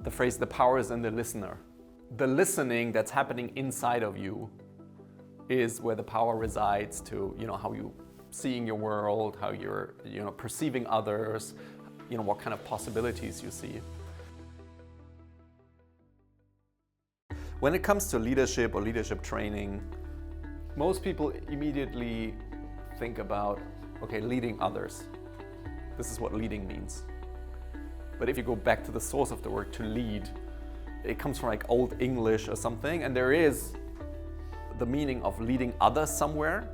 the phrase, the power is in the listener. The listening that's happening inside of you is where the power resides to, how you seeing your world, how you're, perceiving others, what kind of possibilities you see. When it comes to leadership or leadership training, most people immediately think about, okay, leading others. This is what leading means. But if you go back to the source of the word to lead, it comes from like Old English or something, and there is the meaning of leading others somewhere,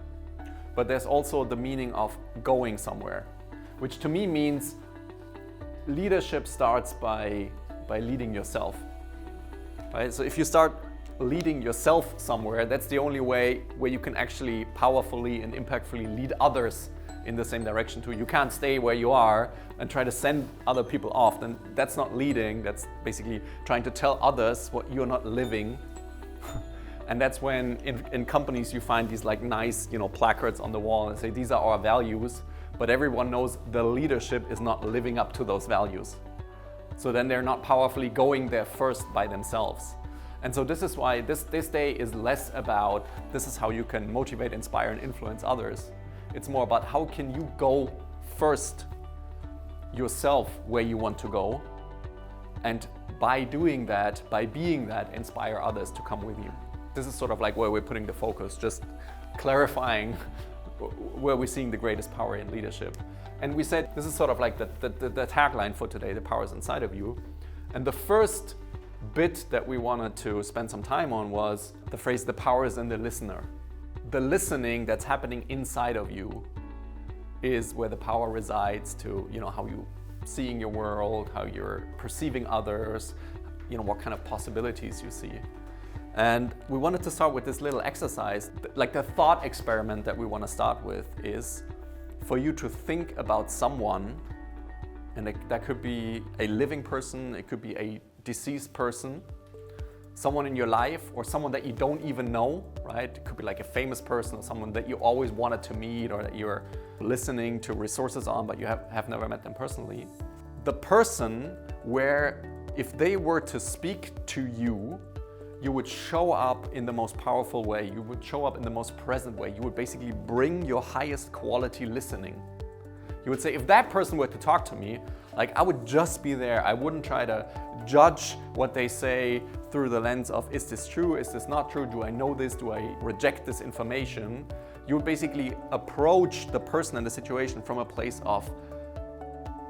but there's also the meaning of going somewhere, which to me means leadership starts by leading yourself. Right? So if you start leading yourself somewhere, that's the only way where you can actually powerfully and impactfully lead others in the same direction too. You can't stay where you are and try to send other people off. Then that's not leading. That's basically trying to tell others what you're not living. And that's when in companies you find these like nice, placards on the wall and say, these are our values, but everyone knows the leadership is not living up to those values. So then they're not powerfully going there first by themselves. And so this is why this day is less about this is how you can motivate, inspire, and influence others. It's more about how can you go first yourself where you want to go, and by doing that, by being that, inspire others to come with you. This is sort of like where we're putting the focus, just clarifying where we're seeing the greatest power in leadership. And we said this is sort of like the tagline for today, the power is inside of you. And the first bit that we wanted to spend some time on was the phrase, the power is in the listener. The listening that's happening inside of you is where the power resides to, how you seeing your world, how you're perceiving others, what kind of possibilities you see. And we wanted to start with this little exercise. Like the thought experiment that we want to start with is for you to think about someone, and that could be a living person, it could be a deceased person, someone in your life, or someone that you don't even know, right? It could be like a famous person or someone that you always wanted to meet or that you're listening to resources on, but you have never met them personally. The person where if they were to speak to you, you would show up in the most powerful way. You would show up in the most present way. You would basically bring your highest quality listening. You would say, if that person were to talk to me, I would just be there. I wouldn't try to judge what they say through the lens of, is this true? Is this not true? Do I know this? Do I reject this information? You would basically approach the person and the situation from a place of,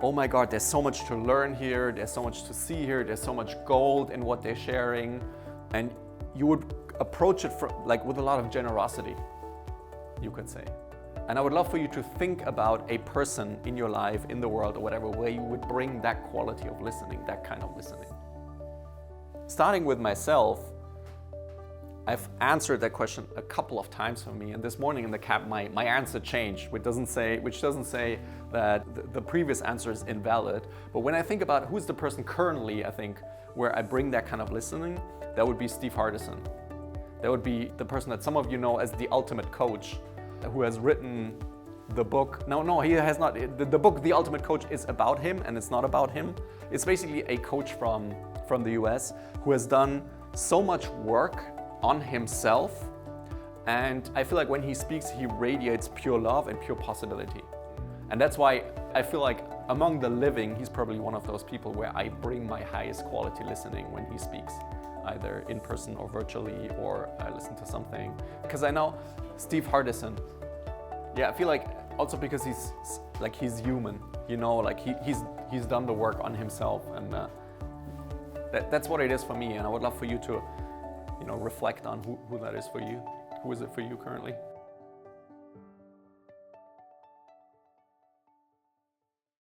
oh my God, there's so much to learn here. There's so much to see here. There's so much gold in what they're sharing. And you would approach it with a lot of generosity, you could say. And I would love for you to think about a person in your life, in the world, or whatever, where you would bring that quality of listening, that kind of listening. Starting with myself, I've answered that question a couple of times for me, and this morning in the cab, my answer changed, which doesn't say that the previous answer is invalid. But when I think about who's the person currently, I think, where I bring that kind of listening, that would be Steve Hardison. That would be the person that some of you know as the ultimate coach, who has written the book. No, he has not. The book, The Ultimate Coach, is about him, and it's not about him. It's basically a coach from the US who has done so much work on himself. And I feel like when he speaks, he radiates pure love and pure possibility. And that's why I feel like among the living, he's probably one of those people where I bring my highest quality listening when he speaks, either in person or virtually, or I listen to something. Because I know Steve Hardison, I feel like also because he's human, he's done the work on himself, and that's what it is for me. And I would love for you to, reflect on who that is for you. Who is it for you currently?